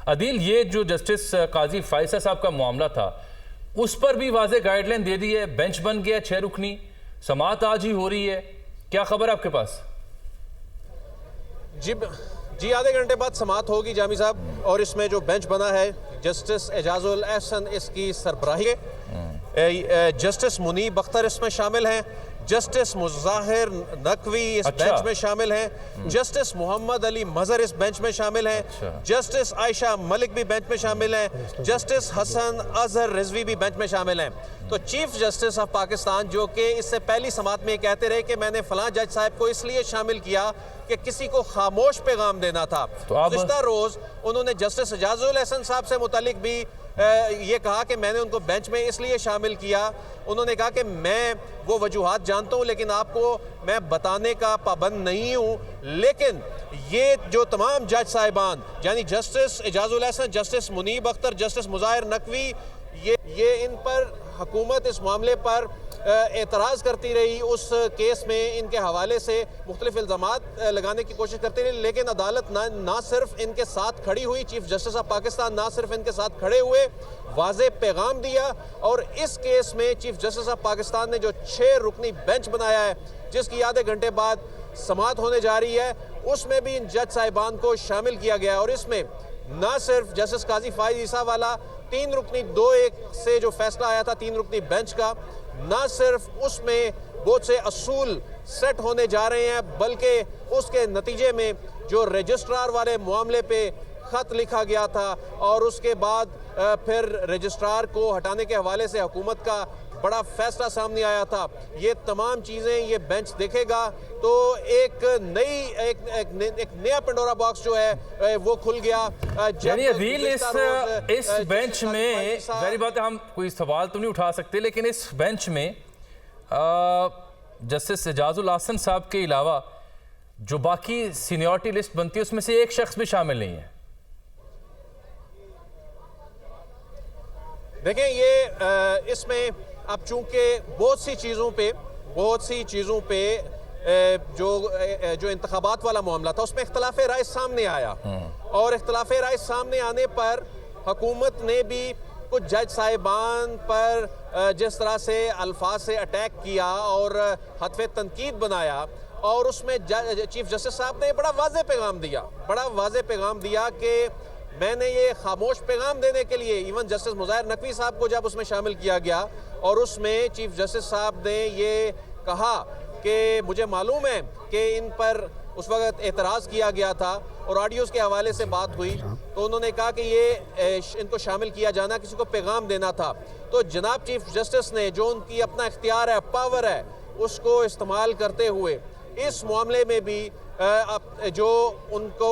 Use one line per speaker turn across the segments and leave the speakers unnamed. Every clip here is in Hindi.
अदील, ये जो जस्टिस काजी फायसा साहब का मामला था उस पर भी वाज़ेह गाइडलाइन दे दी है, बेंच बन गया 6 रुकनी, समाअत आज ही हो रही है, क्या खबर आपके पास?
जी आधे घंटे बाद समाअत होगी जामी साहब, और इसमें जो बेंच बना है जस्टिस एजाजुल एहसन इसकी सरबराही है, जस्टिस मुनीब अख्तर इसमें शामिल हैं, जस्टिस मुज़ाहिर नकवी इस बेंच में शामिल हैं, जस्टिस मोहम्मद अली मजहर इस बेंच में शामिल हैं, जस्टिस आयशा मलिक भी बेंच में शामिल हैं, जस्टिस हसन अजहर रिजवी भी बेंच में शामिल हैं। तो चीफ जस्टिस ऑफ पाकिस्तान जो कि इससे पहली समाअत में कहते रहे कि मैंने फलां जज साहब को इसलिए शामिल किया कि किसी को खामोश पैगाम देना था, तो गुज़िश्ता रोज उन्होंने जस्टिस एजाजुल एहसन साहब से मुतालिक भी ये कहा कि मैंने उनको बेंच में इसलिए शामिल किया, उन्होंने कहा कि मैं वो वजूहात जानता हूँ लेकिन आपको मैं बताने का पाबंद नहीं हूँ, लेकिन ये जो तमाम जज साहिबान यानी justice Ejazul Ahsan, justice Munib Akhtar, justice Mazahir Naqvi, ये इन पर हुकूमत इस मामले पर एतराज़ करती रही, उस केस में इनके हवाले से मुख्तलिफ इल्ज़ामात लगाने की कोशिश करती रही, लेकिन अदालत ना सिर्फ इनके साथ खड़ी हुई, चीफ जस्टिस ऑफ पाकिस्तान ना सिर्फ इनके साथ खड़े हुए, वाज़ेह पैगाम दिया, और इस केस में चीफ जस्टिस ऑफ पाकिस्तान ने जो 6 रुकनी बेंच बनाया है जिसकी आधे घंटे बाद समाअत होने जा रही है, उसमें भी इन जज साहिबान को शामिल किया गया। और इसमें ना सिर्फ जस्टिस काजी फाइज ईसा वाला 3 रुकनी 2-1 से जो फैसला आया था 3 रुकनी बेंच का, ना सिर्फ उसमें बहुत से असूल सेट होने जा रहे हैं, बल्कि उसके नतीजे में जो रजिस्ट्रार वाले मामले पे खत लिखा गया था और उसके बाद फिर रजिस्ट्रार को हटाने के हवाले से हुकूमत का बड़ा फैसला सामने आया था, ये तमाम चीज़ें ये बेंच देखेगा, तो एक नया पेंडोरा बॉक्स जो है वो खुल गया।
यानी अदील, इस बेंच में जारी बात है हम कोई सवाल तो नहीं उठा सकते, लेकिन इस बेंच में जस्टिस एजाजुल एहसन साहब के अलावा जो बाकी सीनियरिटी लिस्ट बनती है उसमें से एक शख्स भी शामिल नहीं है।
देखें, ये इसमें अब चूंकि बहुत सी चीज़ों पे जो इंतखाबात वाला मामला था उसमें इख्तलाफ राय सामने आया, और इख्तलाफ राय सामने आने पर हुकूमत ने भी कुछ जज साहिबान पर जिस तरह से अल्फाज से अटैक किया और हत्वे तनकीद बनाया, और उसमें चीफ जस्टिस साहब ने बड़ा वाज़ेह पैगाम दिया कि मैंने ये खामोश पैगाम देने के लिए, इवन जस्टिस मुज़ाहिर नकवी साहब को जब उसमें शामिल किया गया और उसमें चीफ जस्टिस साहब ने ये कहा कि मुझे मालूम है कि इन पर उस वक्त एतराज़ किया गया था और ऑडियोज़ के हवाले से बात हुई, तो उन्होंने कहा कि ये इनको शामिल किया जाना किसी को पैगाम देना था, तो जनाब चीफ जस्टिस ने जो उनकी अपना इख्तियार है, पावर है, उसको इस्तेमाल करते हुए इस मामले में भी जो उनको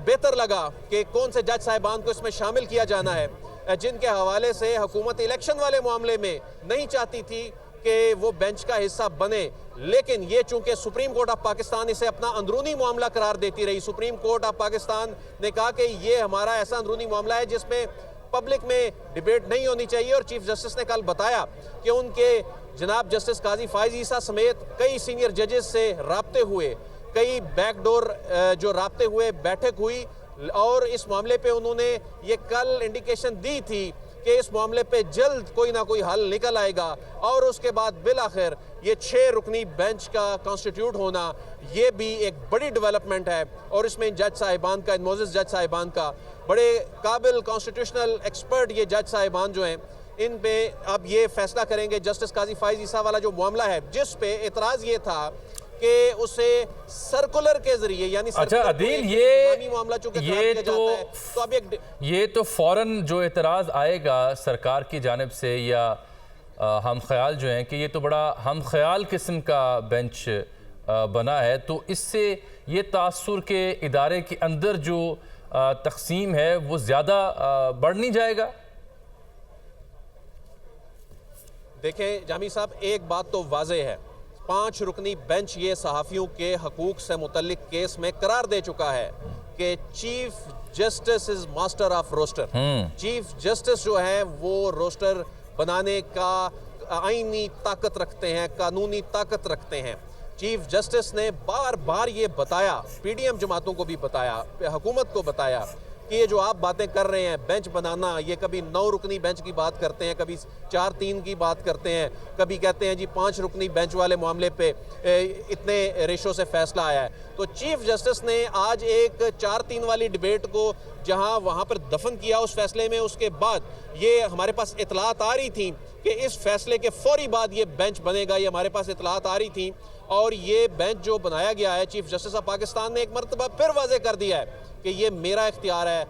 बेहतर लगा कि कौन से जज साहिबान को इसमें शामिल किया जाना है, जिनके हवाले से हुकूमत इलेक्शन वाले मामले में नहीं चाहती थी कि वो बेंच का हिस्सा बने, लेकिन ये चूंकि सुप्रीम कोर्ट ऑफ पाकिस्तान इसे अपना अंदरूनी मामला करार देती रही, सुप्रीम कोर्ट ऑफ पाकिस्तान ने कहा कि ये हमारा ऐसा अंदरूनी मामला है जिसमें पब्लिक में डिबेट नहीं होनी चाहिए, और चीफ जस्टिस ने कल बताया कि उनके जनाब जस्टिस काजी फाइज ईसा समेत कई सीनियर जजेस से राब्ते हुए, कई बैकडोर जो राब्ते हुए बैठक हुई, और इस मामले पे उन्होंने ये कल इंडिकेशन दी थी कि इस मामले पे जल्द कोई ना कोई हल निकल आएगा, और उसके बाद बिल आखिर ये 6 रुकनी बेंच का कॉन्स्टिट्यूट होना ये भी एक बड़ी डेवलपमेंट है, और इसमें जज साहिबान का, मोअज़्ज़ज़ जज साहिबान का, बड़े काबिल कॉन्स्टिट्यूशनल एक्सपर्ट ये जज साहिबान जो हैं, इन पे अब ये फैसला करेंगे। जस्टिस काजी फाइज ईसा वाला जो मामला है जिस पे एतराज़ ये था कि उसे सर्कुलर के जरिए, यानी
अच्छा अदील, ये तो फौरन जो एतराज़ आएगा सरकार की जानिब से या हम ख्याल जो हैं कि ये तो बड़ा हम ख्याल किस्म का बेंच बना है, तो इससे ये तासुर के इदारे के अंदर जो तकसीम है वो ज़्यादा बढ़ नहीं जाएगा?
देखें जामी साहब, एक बात तो वाज़ेह है, 5 रुकनी बेंच ये सहाफ़ियों के हकूक़ से मुतल्लिक केस में करार दे चुका है कि chief justice is master of roster. Chief justice जो है वो रोस्टर बनाने का आईनी ताकत रखते हैं, कानूनी ताकत रखते हैं। चीफ जस्टिस ने बार बार ये बताया, पीडीएम जमातों को भी बताया, हुकूमत को बताया कि ये जो आप बातें कर रहे हैं बेंच बनाना, ये कभी 9 रुकनी बेंच की बात करते हैं, कभी 4-3 की बात करते हैं, कभी कहते हैं जी 5 रुकनी बेंच वाले मामले पे इतने रेशो से फैसला आया है। तो चीफ जस्टिस ने आज एक 4-3 वाली डिबेट को जहां वहां पर दफन किया उस फैसले में, उसके बाद ये हमारे पास इतलात आ रही थी कि इस फैसले के फौरी बाद ये बेंच बनेगा, ये हमारे पास इतलात आ रही थी। और ये बेंच जो बनाया गया है, चीफ जस्टिस ऑफ पाकिस्तान ने एक मरतबा फिर वाज़ेह कर दिया है कि ये मेरा इख्तियार है,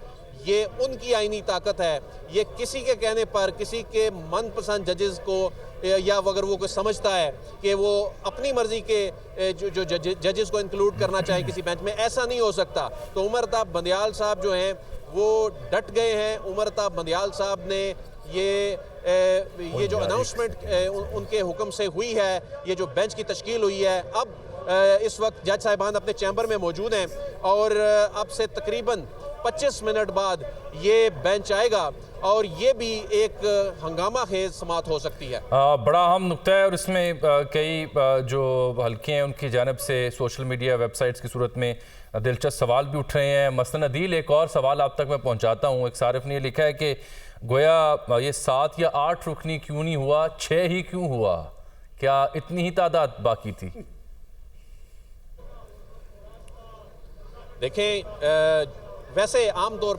ये उनकी आईनी ताकत है, ये किसी के कहने पर किसी के मनपसंद जजेस को या अगर वो कोई समझता है कि वो अपनी मर्जी के जो जजेस को इंक्लूड करना चाहे किसी बेंच में, ऐसा नहीं हो सकता। तो उमर अताब बंदियाल साहब जो हैं वो डट गए हैं। उमर अताब बंदियाल साहब ने ये जो अनाउंसमेंट उनके हुक्म से हुई है, ये जो बेंच की तश्कील हुई है, अब इस वक्त जज साहिबान अपने चैम्बर में मौजूद हैं और अब से तकरीबन 25 मिनट बाद ये बेंच आएगा और ये भी एक हंगामा खेज समात हो सकती है।
बड़ा अहम नुक्ता है और इसमें कई जो हल्के हैं उनकी जानिब से सोशल मीडिया वेबसाइट्स की सूरत में दिलचस्प सवाल भी उठ रहे हैं। मसलन अदील, एक और सवाल आप तक मैं पहुंचाता हूं। एक सारिफ ने लिखा है कि गोया ये 7 या 8 रुकनी क्यों नहीं हुआ, 6 ही क्यों हुआ? क्या इतनी ही तादाद बाकी थी?
देखें, वैसे आम तौर